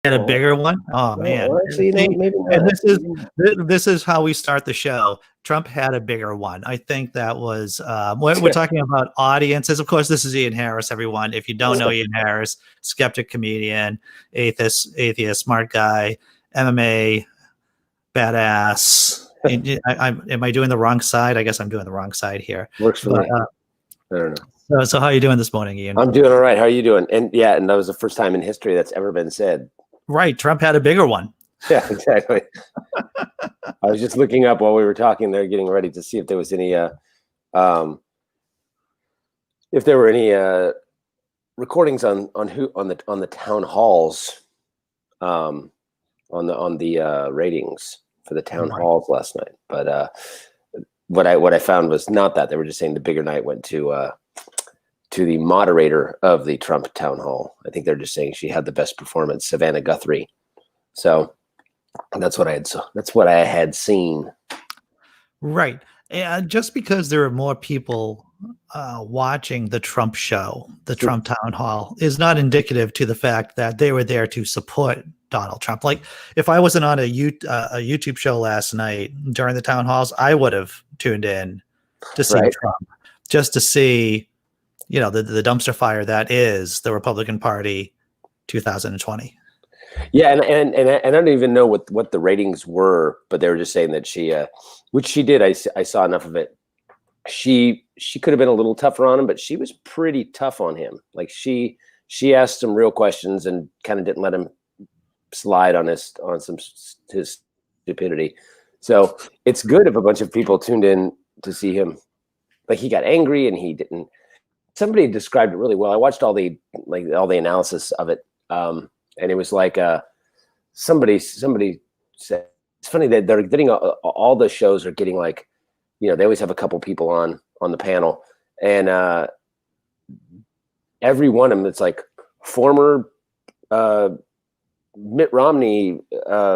Get a bigger one? Oh man! Well, actually, See, maybe and not. this is how we start the show. Trump had a bigger one. I think that was we're talking about audiences. Of course, this is Ian Harris. Everyone, if you don't know Ian Harris, skeptic, comedian, atheist, smart guy, MMA, badass. Am I doing the wrong side? I guess I'm doing the wrong side here. Works for me. I don't know. So how are you doing this morning, Ian? I'm doing all right. How are you doing? And that was the first time in history that's ever been said. Right. Trump had a bigger one. Yeah, exactly. I was just looking up while we were talking there, getting ready to see if there was any, recordings on the town halls, on the ratings for the town halls last night. But what I found was not that. They were just saying the bigger night went to the moderator of the Trump town hall. I think they're just saying she had the best performance, Savannah Guthrie. So that's what I had seen. Right. And just because there are more people watching the Trump show, the Trump town hall, is not indicative to the fact that they were there to support Donald Trump. Like if I wasn't on a YouTube show last night during the town halls, I would have tuned in to see Trump, just to see, the dumpster fire that is the Republican Party 2020. Yeah, and I don't even know what the ratings were, but they were just saying that she, which she did. I saw enough of it. She could have been a little tougher on him, but she was pretty tough on him. Like she asked some real questions and kind of didn't let him slide on his stupidity. So it's good if a bunch of people tuned in to see him. Like he got angry and he didn't. Somebody described it really well. I watched all the analysis of it. And it was like somebody said, it's funny that they're getting all the shows are getting like, they always have a couple people on the panel, and every one of them, it's like former Mitt Romney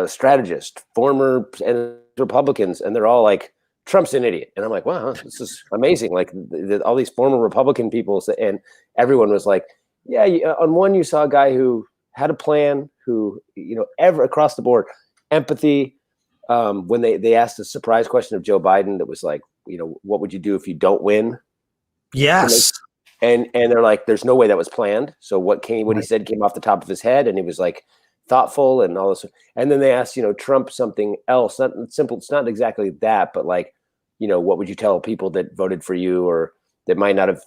strategist, former Republicans, and they're all like, Trump's an idiot. And I'm like, wow, this is amazing. Like all these former Republican people, and everyone was like, yeah, on one you saw a guy who had a plan, who, ever across the board, empathy. When they asked a surprise question of Joe Biden that was like, what would you do if you don't win? Yes. And they're like, there's no way that was planned. So what he said came off the top of his head, and he was like thoughtful and all this. And then they asked, Trump something else, not simple. It's not exactly that, but like, what would you tell people that voted for you or that might not have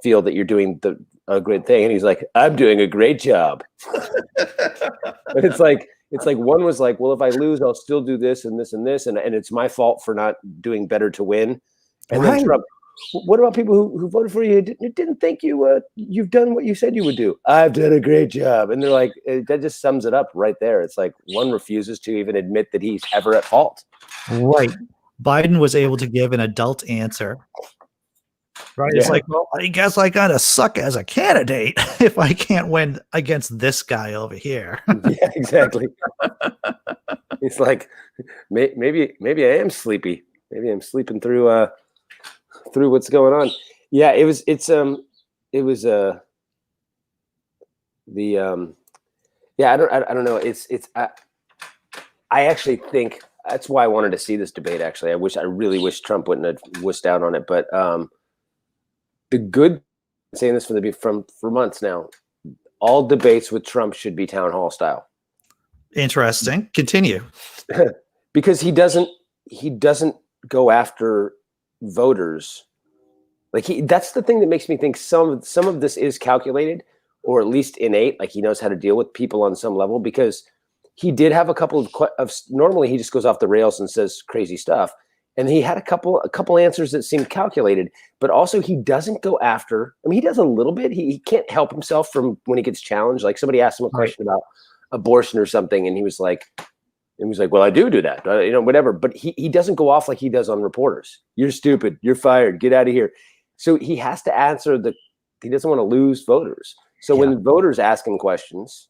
feel that you're doing a great thing? And he's like, I'm doing a great job. But it's like one was like, well, if I lose, I'll still do this and this and this, and it's my fault for not doing better to win. And then Trump, what about people who voted for you didn't think you've done what you said you would do? I've done a great job. And they're like, that just sums it up right there. It's like one refuses to even admit that he's ever at fault. Right. Biden was able to give an adult answer. Right. Yeah. It's like, well, I guess I gotta suck as a candidate if I can't win against this guy over here. Yeah, exactly. It's like maybe I am sleepy. Maybe I'm sleeping through what's going on. Yeah, I don't know. I actually think that's why I wanted to see this debate. Actually, I really wish Trump wouldn't have wussed out on it, but the good, saying this for months now, all debates with Trump should be town hall style. Interesting. Continue. Because he doesn't go after voters. Like that's the thing that makes me think some of this is calculated, or at least innate. Like he knows how to deal with people on some level, because he did have a couple of normally he just goes off the rails and says crazy stuff. And he had a couple answers that seemed calculated, but also he doesn't go after. I mean, he does a little bit. He can't help himself from when he gets challenged. Like somebody asked him a question about abortion or something, and he was like, well, I do that, whatever. But he doesn't go off like he does on reporters. You're stupid. You're fired. Get out of here. So he has to answer he doesn't want to lose voters. So when voters ask him questions,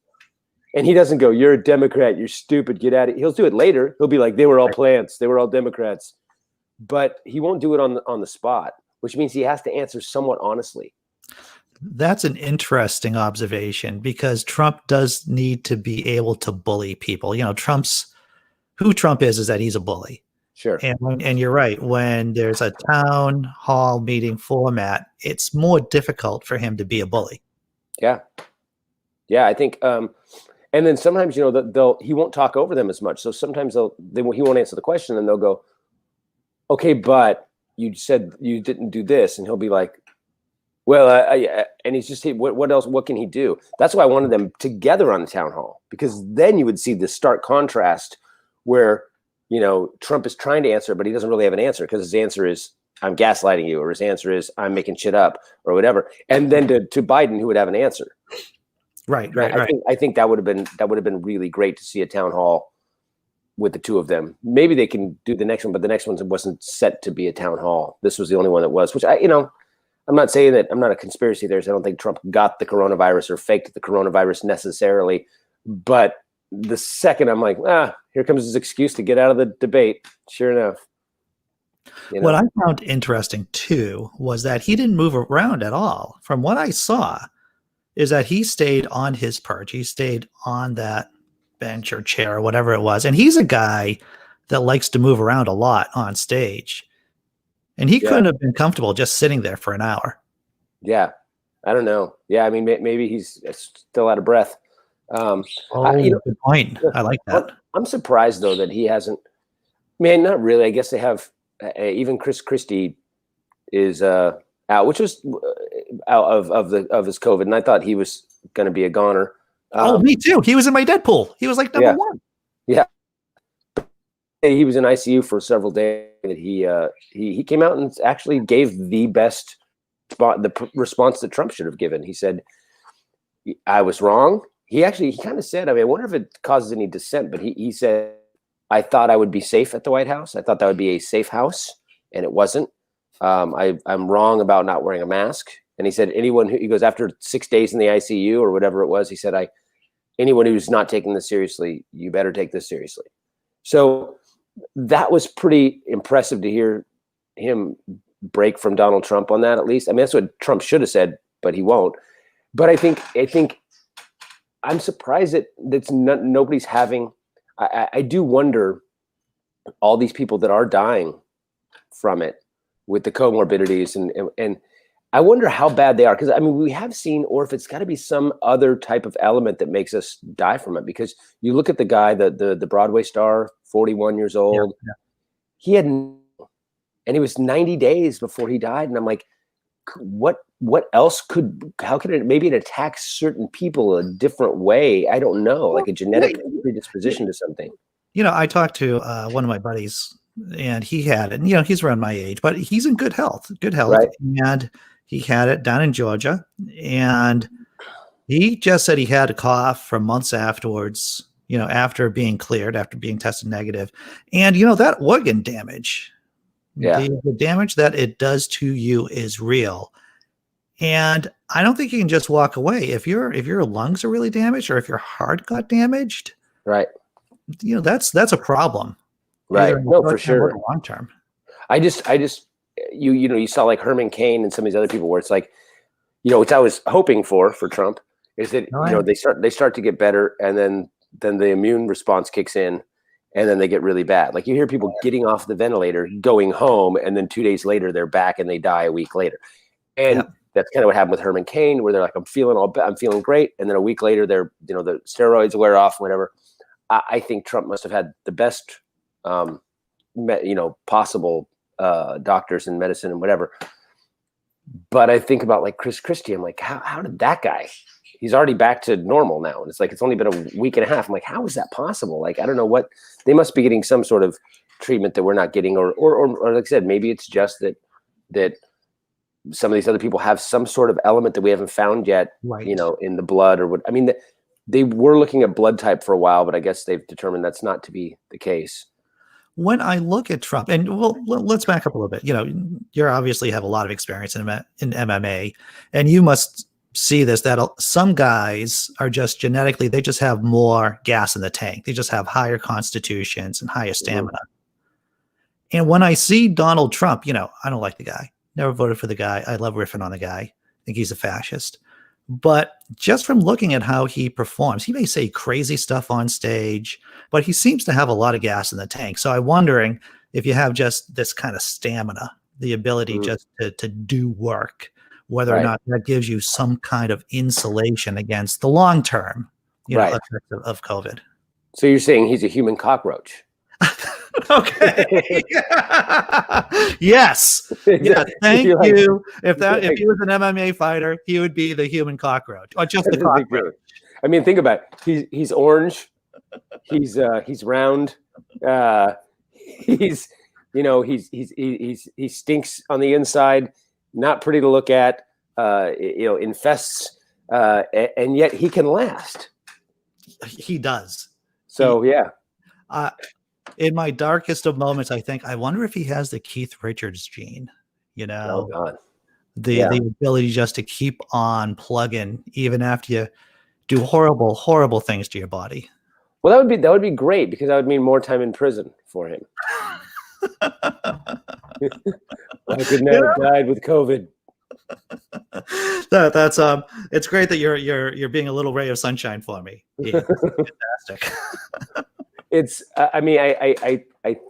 and he doesn't go, you're a Democrat, you're stupid, get out of here. He'll do it later. He'll be like, they were all plants. They were all Democrats. But he won't do it on the spot, which means he has to answer somewhat honestly. That's an interesting observation because Trump does need to be able to bully people. Who Trump is that he's a bully. Sure. And you're right. When there's a town hall meeting format, it's more difficult for him to be a bully. Yeah. Yeah, I think and then sometimes, he won't talk over them as much. So sometimes he won't answer the question, and they'll go, "Okay, but you said you didn't do this," and he'll be like, "Well," and he's just, what else? What can he do? That's why I wanted them together on the town hall, because then you would see the stark contrast where Trump is trying to answer, but he doesn't really have an answer, because his answer is, "I'm gaslighting you," or his answer is, "I'm making shit up," or whatever. And then to Biden, who would have an answer. Right. I think that would have been really great to see a town hall with the two of them. Maybe they can do the next one, but the next one wasn't set to be a town hall. This was the only one that was, which I'm not saying that, I'm not a conspiracy theorist. I don't think Trump got the coronavirus or faked the coronavirus necessarily. But the second I'm like, here comes his excuse to get out of the debate. Sure enough. What I found interesting too was that he didn't move around at all. From what I saw, is that he stayed on his perch. He stayed on that bench or chair or whatever it was. And he's a guy that likes to move around a lot on stage. And he couldn't have been comfortable just sitting there for an hour. Yeah. I don't know. Yeah. I mean, maybe he's still out of breath. Good point. I like that. I'm surprised, though, that he hasn't. Man, not really. I guess they have even Chris Christie is out, which was out of his COVID, and I thought he was going to be a goner. Me too. He was in my Deadpool. He was like number one. Yeah, he was in ICU for several days. That he came out and actually gave the best response that Trump should have given. He said, "I was wrong." He kind of said, I wonder if it causes any dissent, but he said, "I thought I would be safe at the White House. I thought that would be a safe house, and it wasn't. I'm wrong about not wearing a mask." And he said, he goes, after 6 days in the ICU or whatever it was, he said, anyone who's not taking this seriously, you better take this seriously. So that was pretty impressive to hear him break from Donald Trump on that, at least. I mean, that's what Trump should have said, but he won't. But I think I'm surprised that nobody's having, I do wonder, all these people that are dying from it with the comorbidities, and I wonder how bad they are. Because we have seen, or if it's got to be some other type of element that makes us die from it. Because you look at the guy, the Broadway star, 41 years old, he had, and he was 90 days before he died. And I'm like, what else how could it, maybe it attacks certain people a different way? I don't know, like a genetic predisposition to something. I talked to one of my buddies, and he had it. And, he's around my age, but he's in good health. Right. And he had it down in Georgia, and he just said he had a cough for months afterwards, after being cleared, after being tested negative. And, that organ damage, the damage that it does to you is real. And I don't think you can just walk away. If your lungs are really damaged, or if your heart got damaged, right, that's a problem. Right. No, for sure. Long term. I just you saw like Herman Cain and some of these other people where it's like, which I was hoping for Trump, is that they start to get better, and then the immune response kicks in, and then they get really bad. Like you hear people getting off the ventilator, going home, and then 2 days later they're back and they die a week later. And that's kind of what happened with Herman Cain, where they're like, I'm feeling great, and then a week later they're the steroids wear off, whatever. I think Trump must have had the best possible doctors in medicine and whatever. But I think about like Chris Christie. I'm like, how did that guy? He's already back to normal now, and it's like it's only been a week and a half. I'm like, how is that possible? Like, I don't know what they must be getting, some sort of treatment that we're not getting, or like I said, maybe it's just that some of these other people have some sort of element that we haven't found yet, right, in the blood or what. I mean, they were looking at blood type for a while, but I guess they've determined that's not to be the case. When I look at Trump, and let's back up a little bit. You obviously have a lot of experience in MMA, and you must see this, that some guys are just genetically, they just have more gas in the tank. They just have higher constitutions and higher stamina. Mm-hmm. And when I see Donald Trump, I don't like the guy. Never voted for the guy. I love riffing on the guy. think he's a fascist. But just from looking at how he performs, he may say crazy stuff on stage, but he seems to have a lot of gas in the tank. So I'm wondering if you have just this kind of stamina, the ability just to do work, whether or not that gives you some kind of insulation against the long-term, effects of COVID. So you're saying he's a human cockroach? Okay. Yes. Yeah. Thank you. If he was an MMA fighter, he would be the human cockroach, or just the cockroach. I mean, think about it. He's orange. He's round. He stinks on the inside. Not pretty to look at. Infests, and yet he can last. He does. So yeah. In my darkest of moments, I wonder if he has the Keith Richards gene, Oh God. the ability just to keep on plugging even after you do horrible, horrible things to your body. Well, that would be great, because that would mean more time in prison for him. I could not have died with COVID. That's it's great that you're being a little ray of sunshine for me. Yeah, fantastic. It's I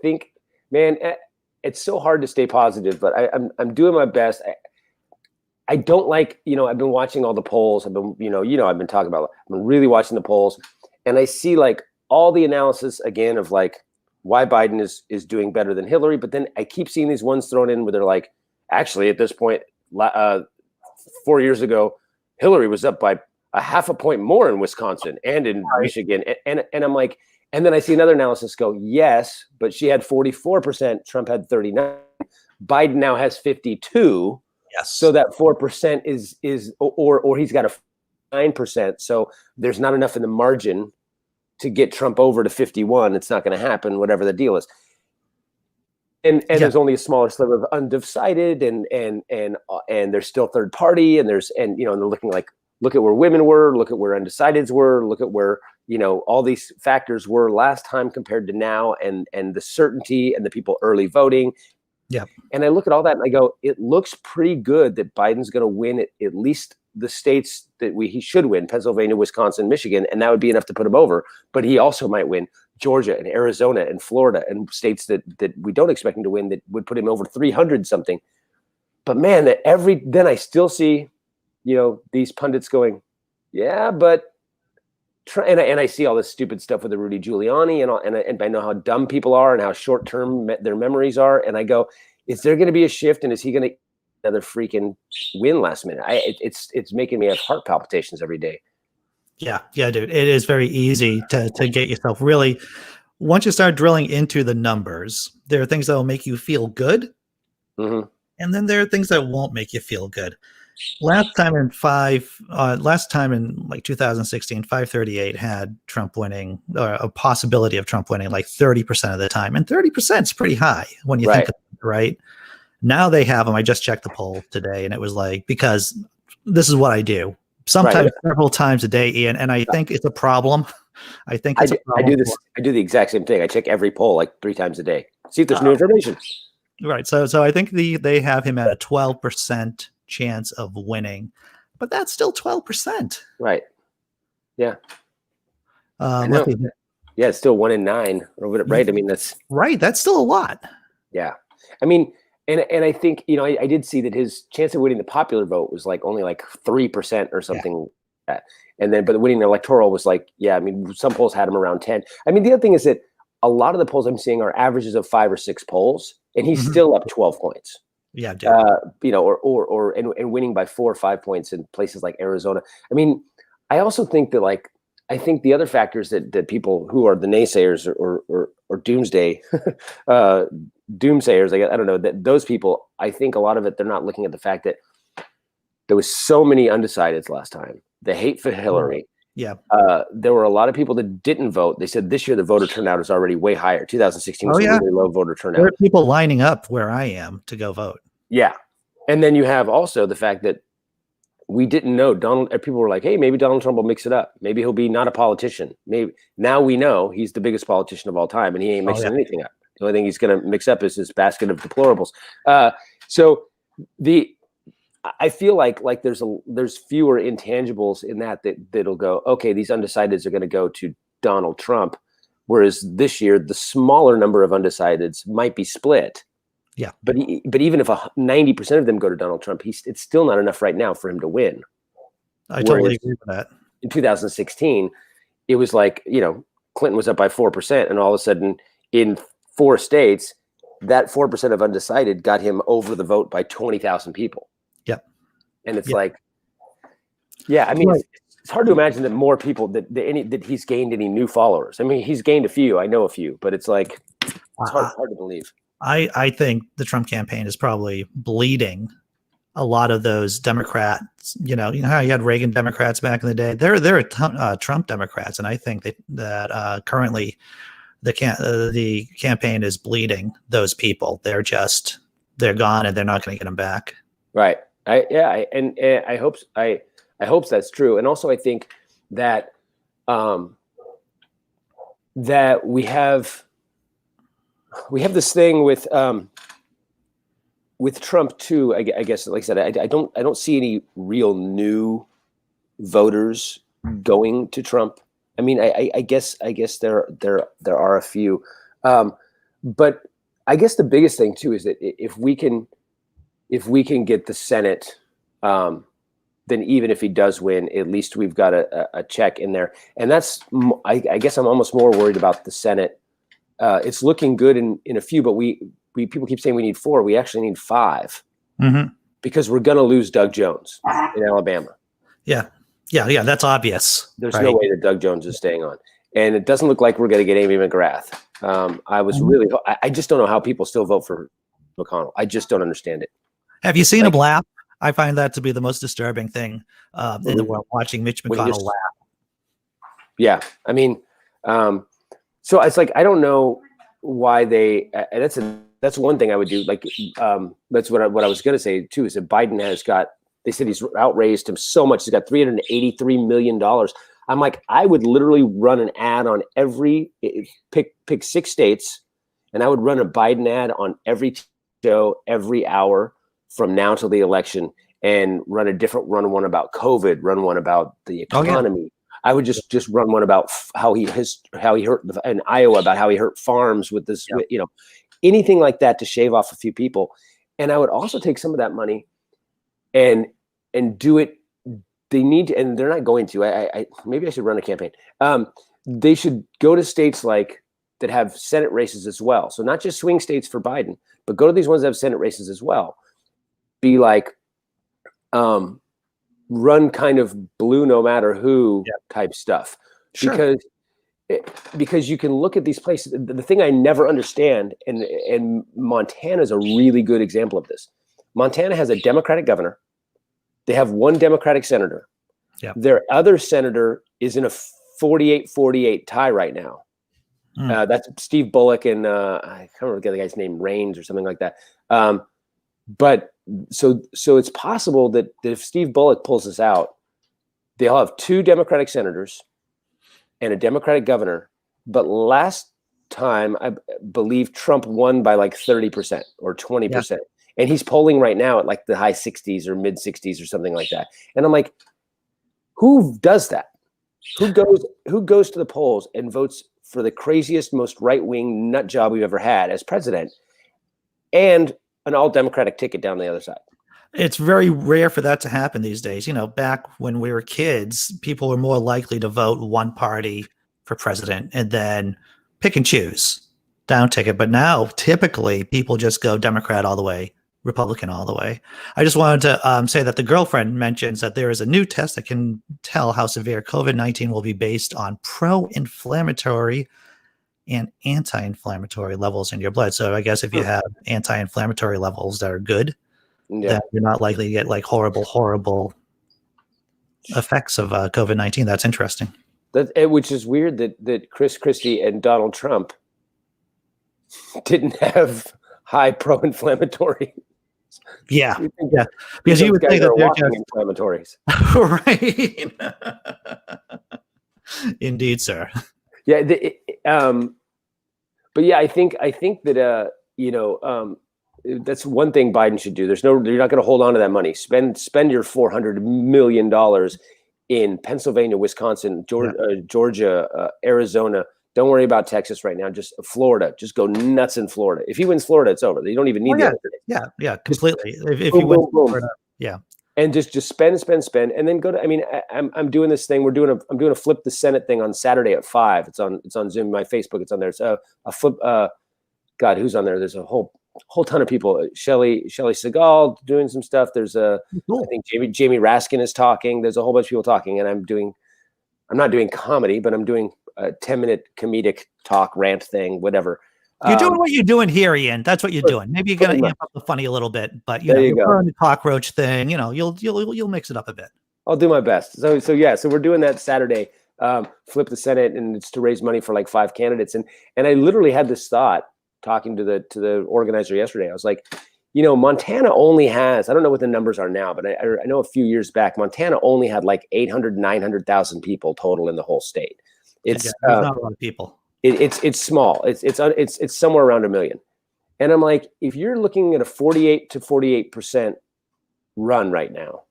think, man, it's so hard to stay positive, but I'm doing my best. I don't like, I've been watching all the polls. I've been, I've been talking about, I've been really watching the polls, and I see like all the analysis again of like why Biden is doing better than Hillary. But then I keep seeing these ones thrown in where they're like, actually at this point, 4 years ago, Hillary was up by a half a point more in Wisconsin and in Michigan. And I'm like, and then I see another analysis go, yes, but she had 44%. Trump had 39. Biden now has 52. Yes. So that 4% is or he's got a 9%. So there's not enough in the margin to get Trump over to 51. It's not going to happen, whatever the deal is. And there's only a smaller sliver of undecided, and there's still third party, and they're looking like, look at where women were, look at where undecideds were, look at where all these factors were last time compared to now, and the certainty and the people early voting. Yeah. And I look at all that and I go, it looks pretty good that Biden's going to win at least the states that he should win: Pennsylvania, Wisconsin, Michigan, and that would be enough to put him over. But he also might win Georgia and Arizona and Florida and states that we don't expect him to win, that would put him over 300 something. But man, then I still see, these pundits going, yeah, but and I see all this stupid stuff with the Rudy Giuliani and I know how dumb people are and how short term their memories are. And I go, is there going to be a shift? And is he going to another freaking win last minute? It's making me have heart palpitations every day. Yeah, dude. It is very easy to get yourself really, once you start drilling into the numbers, there are things that will make you feel good. Mm-hmm. And then there are things that won't make you feel good. Last time in like 2016, 538 had Trump winning, or a possibility of Trump winning like 30% of the time. And 30% is pretty high when you think of it, right? Now they have them. I just checked the poll today, and it was like, because this is what I do sometimes several times a day, Ian, and I think it's a problem. I think it's a problem. I do this. I do the exact same thing. I check every poll like 3 times a day. See if there's new information. Right. So I think they have him at a 12% chance of winning, but that's still 12%. Right. Yeah. Yeah, it's still 1 in 9. Right. I mean, that's right. That's still a lot. Yeah. I mean, and I think, I did see that his chance of winning the popular vote was like only like 3% or something like that. And then, but winning the electoral was like, some polls had him around 10. I mean, the other thing is that a lot of the polls I'm seeing are averages of 5 or 6 polls, and he's still up 12 points. Yeah. Dude. And winning by 4 or 5 points in places like Arizona. I mean, I also think that I think the other factors that people who are the naysayers or doomsday doomsayers, I don't know, that those people, I think a lot of it, they're not looking at the fact that there was so many undecideds last time. The hate for Hillary. Yeah. There were a lot of people that didn't vote. They said this year the voter turnout is already way higher. 2016 was a really low voter turnout. There are people lining up where I am to go vote. Yeah. And then you have also the fact that we didn't know people were like, hey, maybe Donald Trump will mix it up. Maybe he'll be not a politician. Maybe now we know he's the biggest politician of all time, and he ain't mixing anything up. The only thing he's going to mix up is his basket of deplorables. So I feel like there's fewer intangibles in that'll go, okay, these undecideds are going to go to Donald Trump, whereas this year the smaller number of undecideds might be split. Yeah. But even if 90% of them go to Donald Trump, it's still not enough right now for him to win. I totally agree with that. In 2016, it was like, Clinton was up by 4%, and all of a sudden in 4 states, that 4% of undecided got him over the vote by 20,000 people. Yep. And it's like, yeah, I mean, it's hard to imagine that more people that he's gained any new followers. I mean, he's gained a few. I know a few, but it's like, it's hard to believe. I think the Trump campaign is probably bleeding a lot of those Democrats. You know how you had Reagan Democrats back in the day. They're Trump Democrats, and I think that currently the campaign is bleeding those people. They're gone, and they're not going to get them back. Right. I hope that's true. And also I think that that we have this thing with Trump too. I guess, like I said, I don't see any real new voters going to Trump. I mean, I guess there are a few, but I guess the biggest thing too is that if we can get the Senate, then even if he does win, at least we've got a check in there. And that's, I guess I'm almost more worried about the Senate. It's looking good in a few, but people keep saying we need 4. We actually need 5 because we're going to lose Doug Jones in Alabama. Yeah. That's obvious. There's no way that Doug Jones is staying on. And it doesn't look like we're going to get Amy McGrath. I just don't know how people still vote for McConnell. I just don't understand it. Have you seen him laugh? I find that to be the most disturbing thing in the world, watching Mitch McConnell laugh. Yeah. I mean, so it's like, I don't know why that's one thing I would do. Like, that's what I was going to say too, is that Biden they said he's outraised him so much. He's got $383 million. I'm like, I would literally run an ad on pick 6 states, and I would run a Biden ad on every show, every hour from now till the election, and run one about COVID, run one about the economy. Oh, yeah. I would just run one about how he hurt in Iowa, about how he hurt farms with this, anything like that to shave off a few people. And I would also take some of that money and do it. They need to, and they're not going to. Maybe I should run a campaign. They should go to states that have Senate races as well. So not just swing states for Biden, but go to these ones that have Senate races as well. Be like, run kind of blue no matter who type stuff. Sure. Because you can look at these places. The thing I never understand, and Montana is a really good example of this. Montana has a Democratic governor. They have 1 Democratic senator. Yep. Their other senator is in a 48-48 tie right now. That's Steve Bullock and I can't remember the guy's name, Raines or something like that. But so it's possible that if Steve Bullock pulls this out, they'll have 2 Democratic senators and a Democratic governor. But last time, I believe Trump won by like 30% or 20%. Yep. And he's polling right now at like the high 60s or mid 60s or something like that. And I'm like, who does that? Who goes to the polls and votes for the craziest, most right-wing nut job we've ever had as president, and an all-Democratic ticket down the other side? It's very rare for that to happen these days. Back when we were kids, people were more likely to vote one party for president and then pick and choose down ticket. But now, typically, people just go Democrat all the way, Republican all the way. I just wanted to say that the girlfriend mentions that there is a new test that can tell how severe COVID-19 will be based on pro-inflammatory and anti-inflammatory levels in your blood. So I guess if you have anti-inflammatory levels that are good, then you're not likely to get like horrible effects of COVID-19. That's interesting. Which is weird that Chris Christie and Donald Trump didn't have high pro-inflammatory. Yeah. Because you would think that they're just inflammatories. Right. Indeed, sir. Yeah. But yeah, I think that that's one thing Biden should do. You're not going to hold on to that money. Spend your $400 million in Pennsylvania, Wisconsin, Georgia, Arizona. Don't worry about Texas right now. Just Florida. Just go nuts in Florida. If he wins Florida, it's over. You don't even need the other states. Yeah, completely. If boom, you win boom, boom. Florida, yeah. And just spend, and then go to. I mean, I'm doing this thing. I'm doing a flip the Senate thing on Saturday at 5. It's on Zoom. My Facebook. It's on there. It's a flip. God, who's on there? There's a whole ton of people. Shelley Segal doing some stuff. There's I think Jamie Raskin is talking. There's a whole bunch of people talking, and I'm not doing comedy, but I'm doing a 10-minute comedic talk rant thing, whatever. You're doing what you're doing here, Ian. That's what you're doing. Maybe you're gonna amp up the funny a little bit, but you're doing the cockroach thing. You'll mix it up a bit. I'll do my best. So we're doing that Saturday. Flip the Senate, and it's to raise money for like 5 candidates. And I literally had this thought talking to the organizer yesterday. I was like, Montana only has, I don't know what the numbers are now, but I know a few years back, Montana only had like 900,000 people total in the whole state. It's not a lot of people. It's small. It's somewhere around 1 million. And I'm like, if you're looking at a 48 to 48% run right now,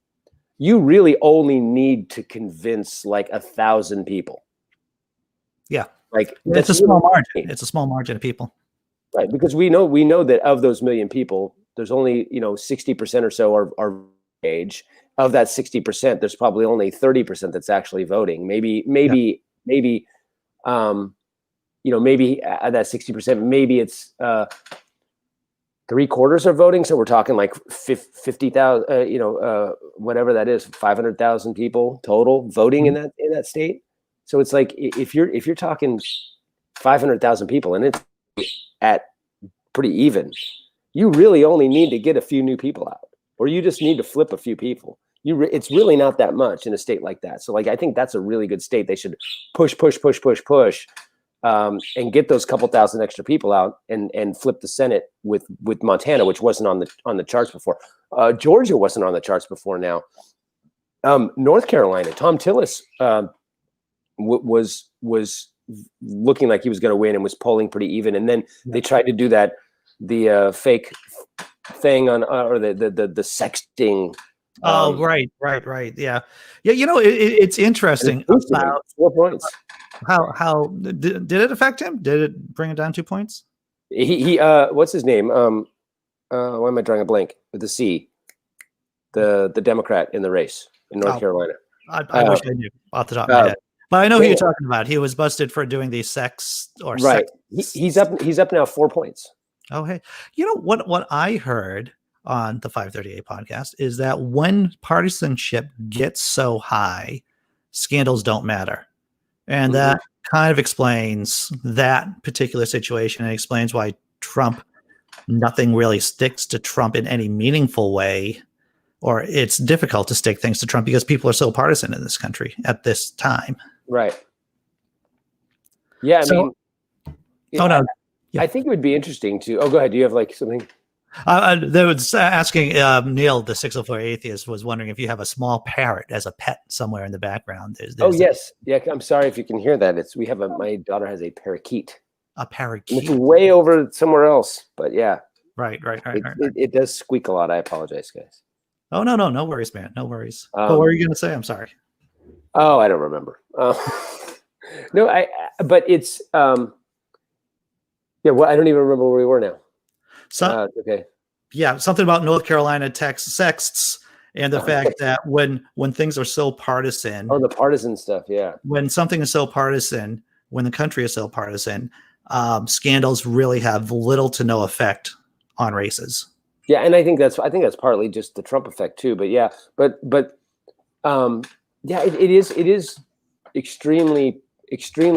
you really only need to convince like 1,000 people. Yeah. Like it's a small margin. It's a small margin of people. Right. Because we know that of those 1 million people, there's only, 60% or so are age. Of that 60%, there's probably only 30% that's actually voting. Maybe at that 60%, maybe it's 3/4 are voting. So we're talking like 50,000, whatever that is, 500,000 people total voting in that state. So it's like if you're talking 500,000 people and it's at pretty even, you really only need to get a few new people out, or you just need to flip a few people. It's really not that much in a state like that. So like, I think that's a really good state. They should push, and get those couple thousand extra people out and flip the Senate with Montana, which wasn't on the charts before. Georgia wasn't on the charts before now. North Carolina, Tom Tillis was looking like he was going to win and was polling pretty even. And then they tried to do the fake thing on or the sexting. Right. Yeah. It's interesting about 4 points. How did it affect him? Did it bring it down 2 points? He what's his name? Why am I drawing a blank with the C? The Democrat in the race in North Carolina. I wish I knew off the top of my head. But I know who you're talking about. He was busted for doing the sex or right. He's up now 4 points. Oh, hey, what I heard on the 538 podcast is that when partisanship gets so high, scandals don't matter. And that kind of explains that particular situation. It explains why nothing really sticks to Trump in any meaningful way, or it's difficult to stick things to Trump because people are so partisan in this country at this time. Right. Yeah. Yeah. I think it would be interesting to, go ahead. Do you have like something? They was asking Neil, the 604 atheist, was wondering if you have a small parrot as a pet somewhere in the background. Yes. Yeah. I'm sorry if you can hear that. My daughter has a parakeet. A parakeet. It's way over somewhere else, but yeah. Right. It does squeak a lot. I apologize, guys. Oh, no worries, man. No worries. What were you going to say? I'm sorry. Oh, I don't remember. No, but it's, yeah, well, I don't even remember where we were now. Okay. Yeah, something about North Carolina sexts and the fact that when things are so partisan. Oh, the partisan stuff, yeah. When something is so partisan, when the country is so partisan, scandals really have little to no effect on races. Yeah, and I think that's partly just the Trump effect too. But yeah, yeah, it is extremely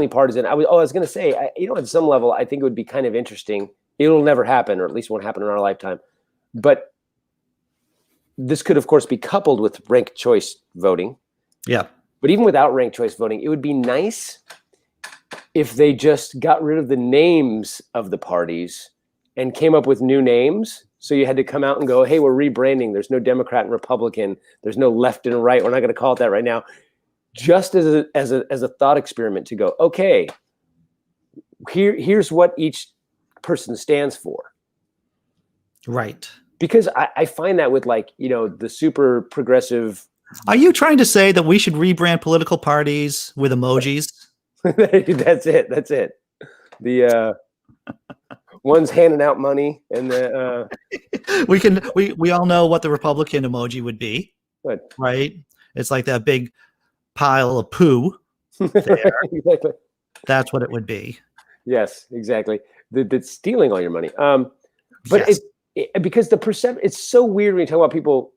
partisan. I was going to say, at some level, I think it would be kind of interesting. It'll never happen, or at least won't happen in our lifetime. But this could, of course, be coupled with ranked choice voting. Yeah. But even without ranked choice voting, it would be nice if they just got rid of the names of the parties and came up with new names. So you had to come out and go, hey, we're rebranding. There's no Democrat and Republican. There's no left and right. We're not going to call it that right now. Just as a thought experiment to go, okay, here's what each person stands for. Right. Because I find that with like, the super progressive. Are you trying to say that we should rebrand political parties with emojis? That's it. The one's handing out money and the we all know what the Republican emoji would be, what? right? It's like that big pile of poo there. Exactly. That's what it would be. Yes, exactly. That's stealing all your money. But Yes. because the perception, it's so weird when you talk about people,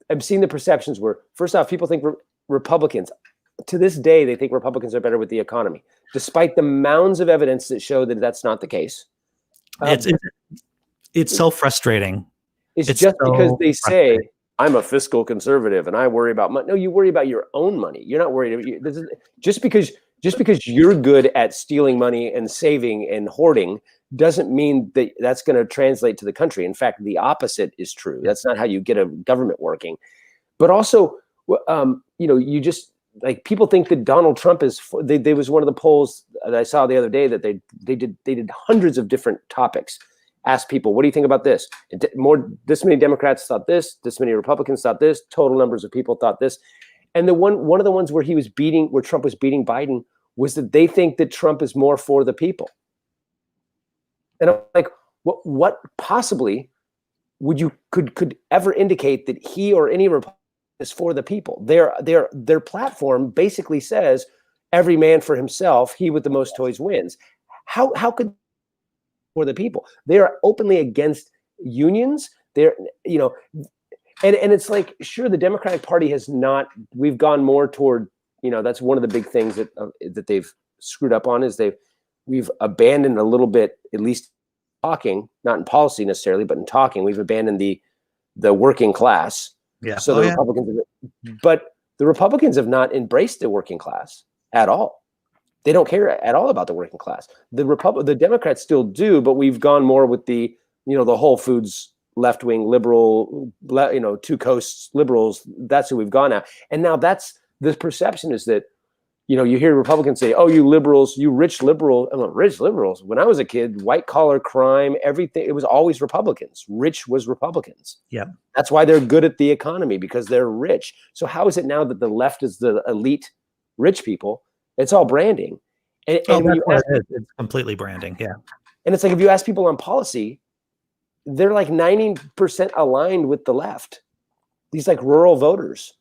I've seen the perceptions where, first off, people think Republicans, to this day, they think Republicans are better with the economy, despite the mounds of evidence that show that that's not the case. It's so frustrating. It's just so because they say, I'm a fiscal conservative and I worry about money. No, you worry about your own money. You're not worried. Just because you're good at stealing money and saving and hoarding doesn't mean that that's going to translate to the country. In fact, the opposite is true. That's not how you get a government working. But also, you just like people think that Donald Trump is. There was one of the polls that I saw the other day that they did hundreds of different topics. Ask people, what do you think about this? This many Democrats thought this many Republicans thought this, total numbers of people thought this. And one of the ones where Trump was beating Biden was that they think that Trump is more for the people. And I'm like, what possibly could ever indicate that he or any Republican is for the people? Their platform basically says every man for himself, he with the most toys wins. How could for the people? They are openly against unions. They're, and it's like, sure, the Democratic Party has not, we've gone more toward, that's one of the big things that they've screwed up on is we've abandoned a little bit, at least talking, not in policy necessarily, but in talking, we've abandoned the working class. Yeah. So but the Republicans have not embraced the working class at all. They don't care at all about the working class. The Democrats still do, but we've gone more with the Whole Foods left-wing liberal, two coasts liberals. That's who we've gone at. And now that's the perception is that, you hear Republicans say, oh, you liberals, you rich liberals. I'm like, rich liberals. When I was a kid, white collar crime, everything, it was always Republicans. Rich was Republicans. Yeah. That's why they're good at the economy, because they're rich. So how is it now that the left is the elite rich people? It's all branding. And it's completely branding. Yeah. And it's like, if you ask people on policy, they're like 90% aligned with the left. These like rural voters,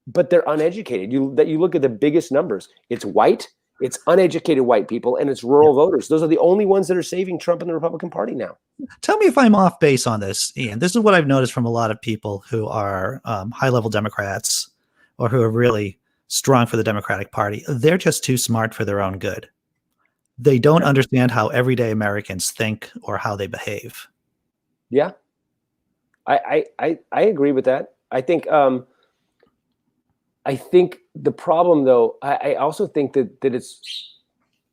but they're uneducated. You look at the biggest numbers. It's white, it's uneducated white people, and it's rural voters. Those are the only ones that are saving Trump and the Republican Party now. Tell me if I'm off base on this, Ian. This is what I've noticed from a lot of people who are high-level Democrats or who are really strong for the Democratic Party. They're just too smart for their own good. They don't understand how everyday Americans think or how they behave. Yeah, I agree with that. I think the problem, though, I also think that it's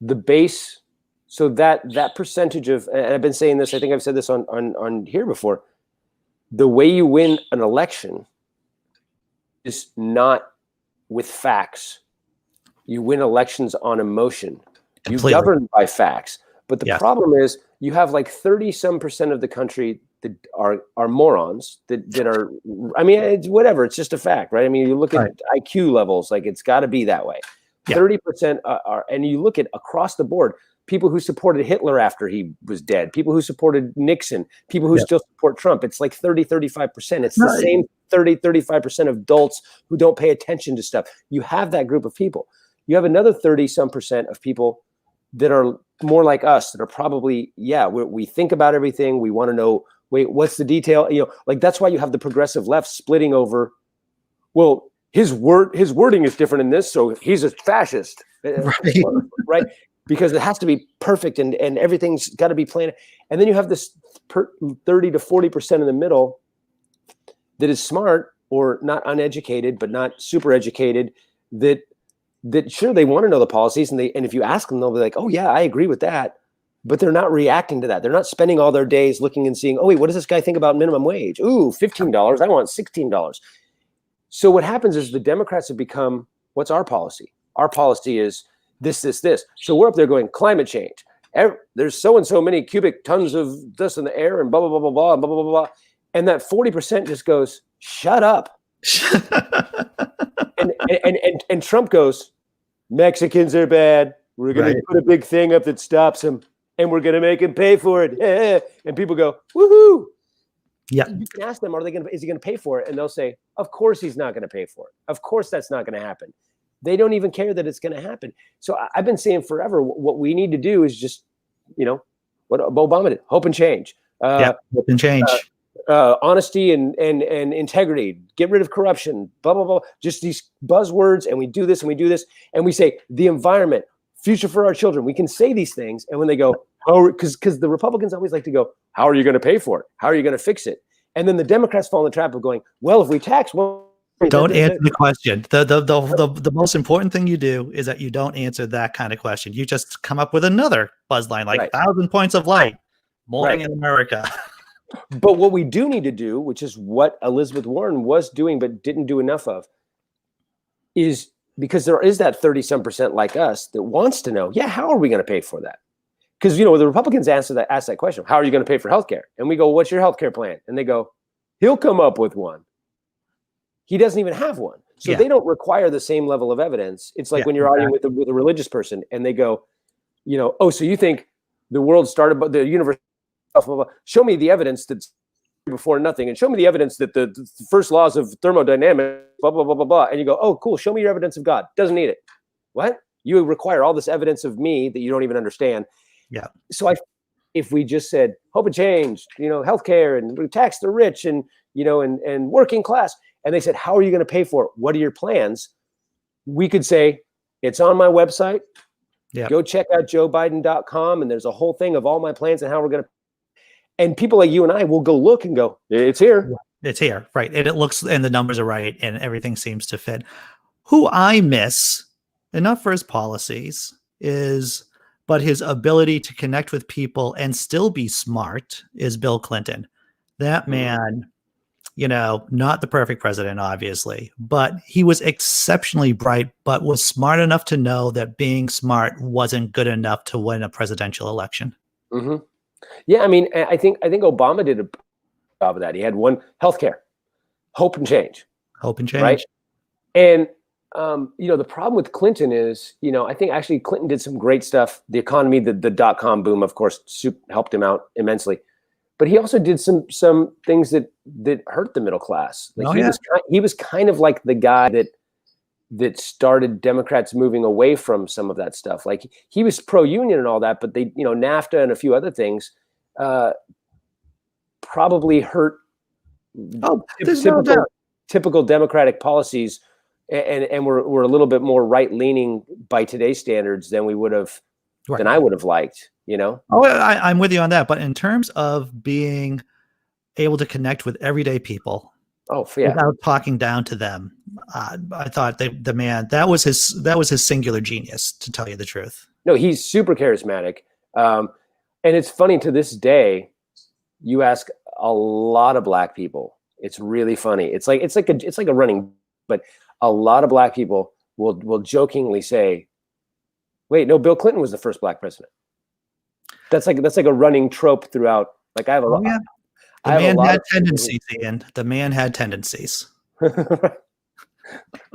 the base. So that percentage of, and I've been saying this, I think I've said this on here before. The way you win an election is not with facts. You win elections on emotion. Completely. You govern by facts. But the problem is you have like 30-some% of the country that are morons that are, I mean, it's whatever. It's just a fact, right? I mean, you look at IQ levels, like it's got to be that way. 30% are, and you look at across the board, people who supported Hitler after he was dead, people who supported Nixon, people who still support Trump. It's like 30-35%. It's the same 30-35% of adults who don't pay attention to stuff. You have that group of people. You have another 30-some% of people that are more like us, that are probably, we think about everything. We want to know, wait, what's the detail? Like that's why you have the progressive left splitting over, well, his wording is different in this, so he's a fascist. Right? Because it has to be perfect and everything's got to be planned. And then you have this 30-40% in the middle that is smart or not uneducated, but not super educated, that sure, they want to know the policies, and if you ask them, they'll be like, oh yeah, I agree with that. But they're not reacting to that. They're not spending all their days looking and seeing, oh wait, what does this guy think about minimum wage? Ooh, $15. I want $16. So what happens is the Democrats have become, what's our policy? Our policy is this. So we're up there going climate change there's so and so many cubic tons of this in the air and blah blah blah blah blah blah blah blah blah, and that 40% just goes, shut up, and Trump goes, Mexicans are bad. We're going to put a big thing up that stops them, and we're going to make him pay for it. And people go, woohoo! Yeah. You can ask them, is he going to pay for it? And they'll say, of course he's not going to pay for it. Of course that's not going to happen. They don't even care that it's going to happen. So I've been saying forever, what we need to do is just, what Obama did, hope and change. Hope and change. Honesty and integrity, get rid of corruption, blah, blah, blah. Just these buzzwords, and we do this and we do this. And we say the environment, future for our children. We can say these things. And when they go, because the Republicans always like to go, how are you going to pay for it? How are you going to fix it? And then the Democrats fall in the trap of going, well, if we tax, don't answer the question. The most important thing you do is that you don't answer that kind of question. You just come up with another buzz line, like 1,000 points of light, morning in America. But what we do need to do, which is what Elizabeth Warren was doing but didn't do enough of, is because there is that 30-some% like us that wants to know, how are we going to pay for that? Because, the Republicans ask that question, how are you going to pay for healthcare? And we go, what's your healthcare plan? And they go, he'll come up with one. He doesn't even have one. So they don't require the same level of evidence. It's like when you're arguing with a religious person and they go, oh, so you think the world started, but the universe, blah, blah, blah. Show me the evidence that's before nothing, and show me the evidence that the first laws of thermodynamics, blah, blah, blah, blah, blah. And you go, oh, cool. Show me your evidence of God. Doesn't need it. What? You require all this evidence of me that you don't even understand. Yeah. So if we just said hope and change, healthcare, and we tax the rich and, and working class, and they said, how are you going to pay for it? What are your plans? We could say, it's on my website. Yeah. Go check out joebiden.com. And there's a whole thing of all my plans and how we're going to. And people like you and I will go look and go, it's here. It's here. Right. And it looks, and the numbers are right. And everything seems to fit. Who I miss, and not for his policies, but his ability to connect with people and still be smart, is Bill Clinton. That man, not the perfect president, obviously, but he was exceptionally bright, but was smart enough to know that being smart wasn't good enough to win a presidential election. Mm-hmm. Yeah, I mean, I think Obama did a job of that. He had one, healthcare, hope and change. Hope and change. Right? And, the problem with Clinton is, I think actually Clinton did some great stuff. The economy, the dot-com boom, of course, helped him out immensely. But he also did some things that hurt the middle class. Like he was kind of like the guy that started Democrats moving away from some of that stuff. Like he was pro-union and all that, but they, NAFTA and a few other things probably hurt typical Democratic policies, and we're a little bit more right-leaning by today's standards than we would have, than I would have liked. Oh, I'm with you on that. But in terms of being able to connect with everyday people, without talking down to them, I thought the man, that was his singular genius, to tell you the truth. No, he's super charismatic, and it's funny to this day. You ask a lot of Black people, it's really funny. It's like a running, but a lot of Black people will jokingly say, "Wait, no, Bill Clinton was the first Black president." That's like a running trope throughout. Like I have a lot. Yeah. The man had tendencies, Ian. The man had tendencies. But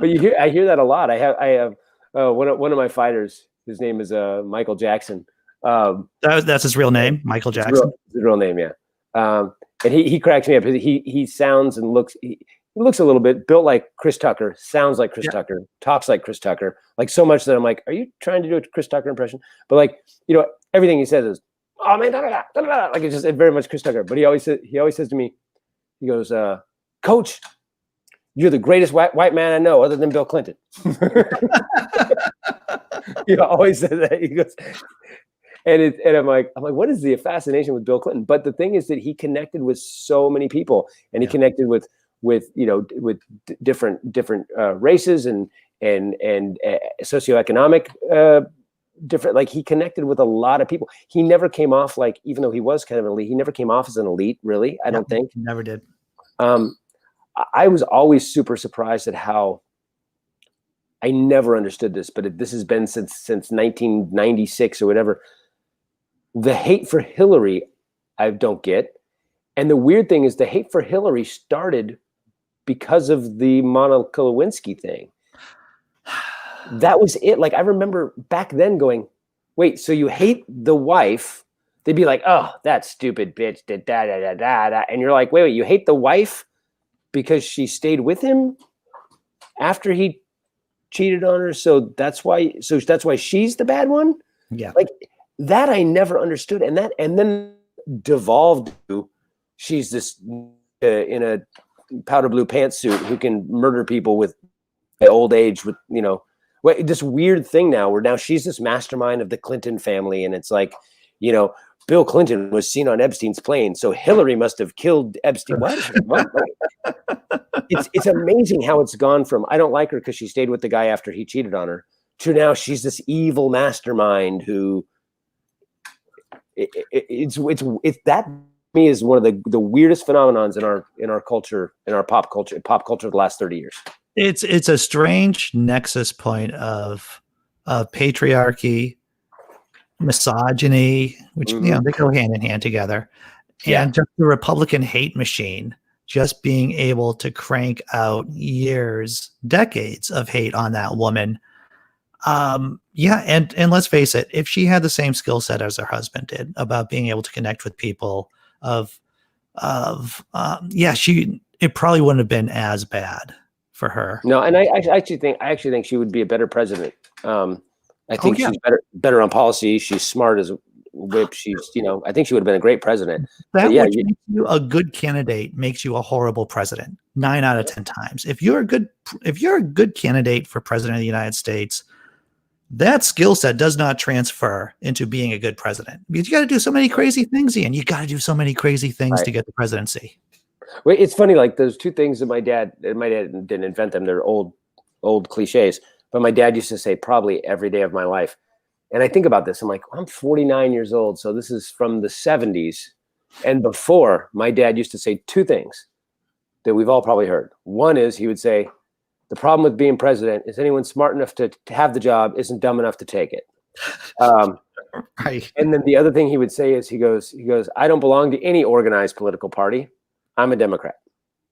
I hear that a lot. I have one of my fighters. His name is Michael Jackson. That's his real name, Michael Jackson. His real name, yeah. And he cracks me up. He sounds and looks. He looks a little bit built like Chris Tucker. Sounds like Chris Tucker. Talks like Chris Tucker. Like so much that I'm like, are you trying to do a Chris Tucker impression? But like everything he says is, oh man, like it's just very much Chris Tucker. But he always says to me, he goes, Coach, you're the greatest white man I know, other than Bill Clinton. He always says that. He goes, and I'm like, what is the fascination with Bill Clinton? But the thing is that he connected with so many people, and he connected with different races and socioeconomic. Different, like he connected with a lot of people. He never came off like, even though he was kind of an elite, he never came off as an elite, really. I don't think. He never did. I was always super surprised at how, I never understood this, but this has been since 1996 or whatever. The hate for Hillary, I don't get. And the weird thing is the hate for Hillary started because of the Monica Lewinsky thing. That was it. Like, I remember back then going, wait, so you hate the wife? They'd be like, oh, that stupid bitch, da, da, da, da, da, da. And you're like, wait, you hate the wife because she stayed with him after he cheated on her? So that's why she's the bad one? Yeah. Like, that I never understood. And then devolved to, she's this in a powder blue pantsuit who can murder people with old age with, this weird thing where now she's this mastermind of the Clinton family. And it's like, Bill Clinton was seen on Epstein's plane, so Hillary must have killed Epstein. What? It's amazing how it's gone from, I don't like her because she stayed with the guy after he cheated on her, to now she's this evil mastermind who it's that, to me, is one of the weirdest phenomenons in our culture, in our pop culture of the last 30 years. It's a strange nexus point of patriarchy, misogyny, which they go hand in hand together, and just the Republican hate machine just being able to crank out decades of hate on that woman. And let's face it, if she had the same skill set as her husband did about being able to connect with people, it probably wouldn't have been as bad for her. No, and I actually think she would be a better president. I think she's better on policy. She's smart as a whip. She's, I think she would have been a great president. That which makes you a good candidate makes you a horrible president 9 out of 10 times. If you're a good candidate for president of the United States, that skill set does not transfer into being a good president, because you got to do so many crazy things, Ian. You got to do so many crazy things to get the presidency. Well, it's funny, like those two things that my dad didn't invent them. They're old cliches. But my dad used to say probably every day of my life. And I think about this. I'm like, I'm 49 years old. So this is from the 70s. And before, my dad used to say two things that we've all probably heard. One is he would say, the problem with being president is anyone smart enough to have the job isn't dumb enough to take it. Right. And then the other thing he would say is he goes, I don't belong to any organized political party. I'm a Democrat.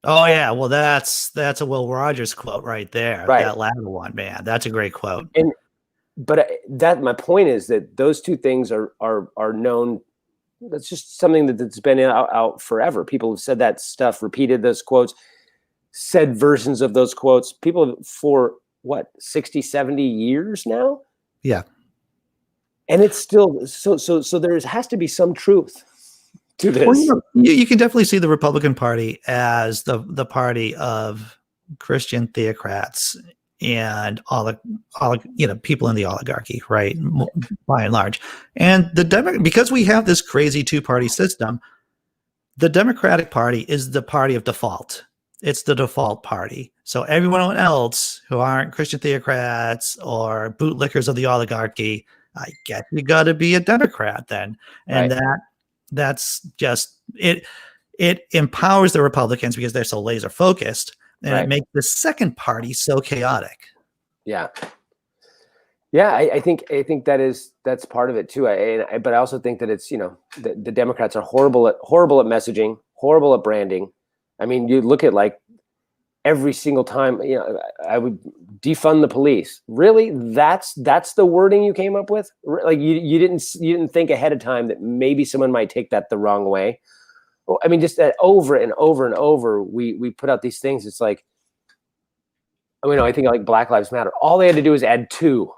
Oh yeah, well that's a Will Rogers quote right there. Right. That latter one, man, that's a great quote. But my point is that those two things are known. That's just something that's been out forever. People have said that stuff, repeated those quotes, said versions of those quotes. People for 60, 70 years now. Yeah, and it's still so. There has to be some truth to this. Well, you can definitely see the Republican Party as the party of Christian theocrats and all the people in the oligarchy, right? By and large, and because we have this crazy two-party system, the Democratic Party is the party of default. It's the default party. So everyone else who aren't Christian theocrats or bootlickers of the oligarchy, I guess you got to be a Democrat then, and that's just it. It empowers the Republicans because they're so laser focused, and it makes the second party so chaotic. Yeah, I think that's part of it too. But I also think that it's the Democrats are horrible at messaging, horrible at branding. I mean, you look at like every single time, I would defund the police. Really, that's the wording you came up with. Like you didn't think ahead of time that maybe someone might take that the wrong way. Well, I mean, just that over and over and over, we put out these things. It's like, I think like Black Lives Matter. All they had to do is add 2.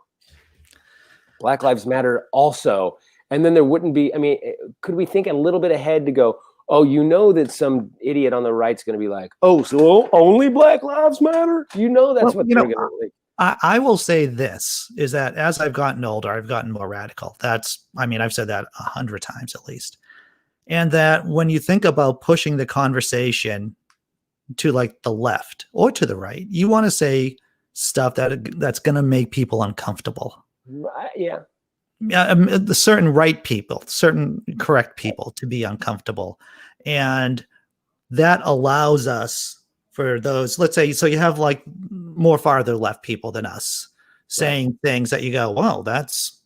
Black Lives Matter also, and then there wouldn't be. I mean, could we think a little bit ahead to go? Oh, that some idiot on the right's going to be like, oh, so only Black Lives Matter? That's what they're going to like. I will say this, is that as I've gotten older, I've gotten more radical. I've said that 100 times at least. And that when you think about pushing the conversation to like the left or to the right, you want to say stuff that's going to make people uncomfortable. Yeah. The certain right people, certain correct people to be uncomfortable. And that allows us for those, let's say, so you have like more farther left people than us saying things that you go, well, that's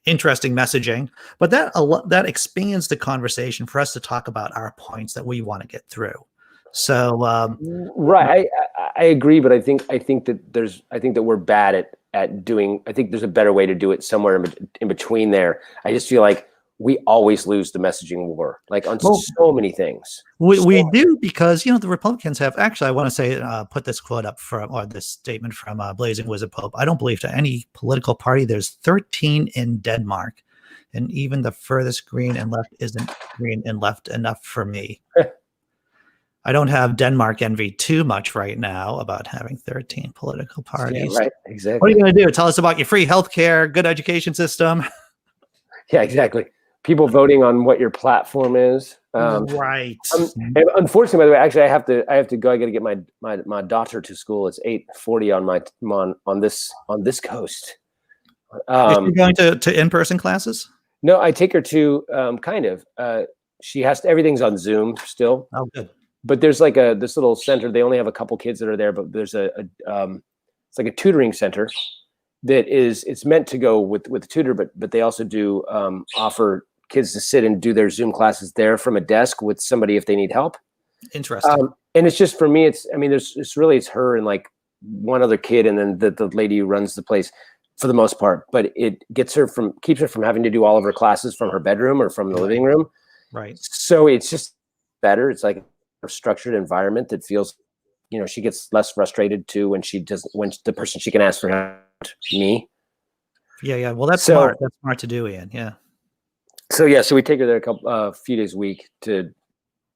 interesting messaging, but that expands the conversation for us to talk about our points that we want to get through. So right, I agree, but I think that we're bad at doing. I think there's a better way to do it somewhere in between there. I just feel like we always lose the messaging war, like on so many things. We do, because the Republicans have actually. I want to say put this quote up or this statement from Blazing Wizard Pope. I don't believe to any political party there's 13 in Denmark, and even the furthest green and left isn't green and left enough for me. I don't have Denmark envy too much right now about having 13 political parties. Yeah, right, exactly. What are you going to do? Tell us about your free healthcare, good education system. Yeah, exactly. People voting on what your platform is. Right. And unfortunately, by the way, actually, I have to go. I got to get my daughter to school. It's 8:40 on this coast. Is she going to in-person classes? No, I take her to kind of. She has to. Everything's on Zoom still. Oh, good. But there's like this little center. They only have a couple kids that are there, but there's it's like a tutoring center that it's meant to go with the tutor, but they also do offer kids to sit and do their Zoom classes there from a desk with somebody if they need help. Interesting. And it's just, for me, it's her and like one other kid, and then the lady who runs the place for the most part. But it keeps her from having to do all of her classes from her bedroom or from the living room. Right. So it's just better. It's like a structured environment that feels, she gets less frustrated too when the person she can ask for help, me. Yeah. Well, that's smart. That's smart to do, Ian. Yeah. So we take her there a few days a week to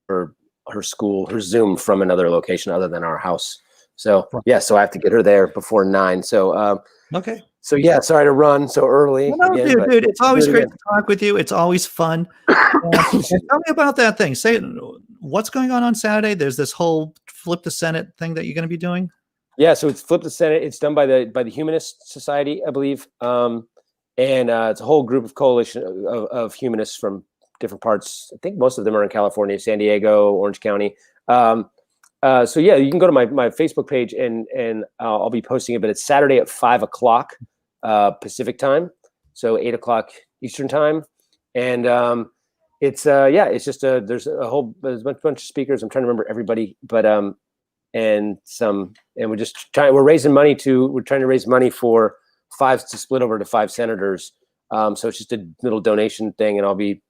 her school, her Zoom from another location other than our house. So so I have to get her there before 9. So okay. So sorry to run so early. No, again, dude, it's always great to talk with you. It's always fun. Tell me about that thing. Say what's going on Saturday. There's this whole Flip the Senate thing that you're going to be doing. Yeah, so it's Flip the Senate. It's done by the Humanist Society, I believe, and it's a whole group of coalition of humanists from different parts. I think most of them are in California, San Diego, Orange County. So you can go to my Facebook page and I'll be posting it. But it's Saturday at 5:00 Pacific time, so 8:00 Eastern time, and it's just there's a bunch of speakers. I'm trying to remember everybody, but and we're raising money we're trying to raise money for 5 to split over to 5 senators. So it's just a little donation thing, and I'll be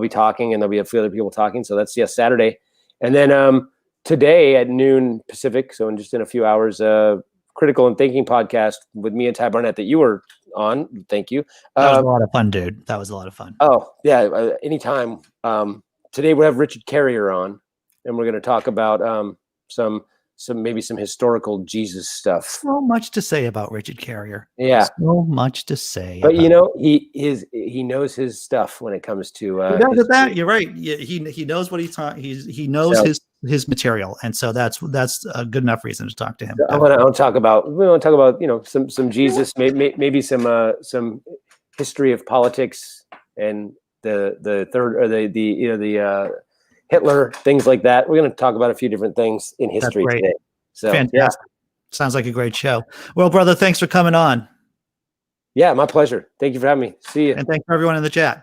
talking, and there'll be a few other people talking. So that's Saturday, and then today at noon Pacific. So in a few hours, Critical and Thinking podcast with me and Ty Barnett that you were on. Thank you. That was a lot of fun, dude. That was a lot of fun. Oh yeah, anytime. Today we have Richard Carrier on, and we're going to talk about maybe some historical Jesus stuff. So much to say about Richard Carrier. Yeah, so much to say. But he knows his stuff when it comes to. That you're right. He knows what he's talking. He knows his material, and so that's a good enough reason to talk to him. I want to talk about some Jesus, maybe some history of politics and the third or the Hitler, things like that. We're going to talk about a few different things in history today. So fantastic. Sounds like a great show. Well, brother, thanks for coming on. Yeah, my pleasure. Thank you for having me. See you. And thanks for everyone in the chat.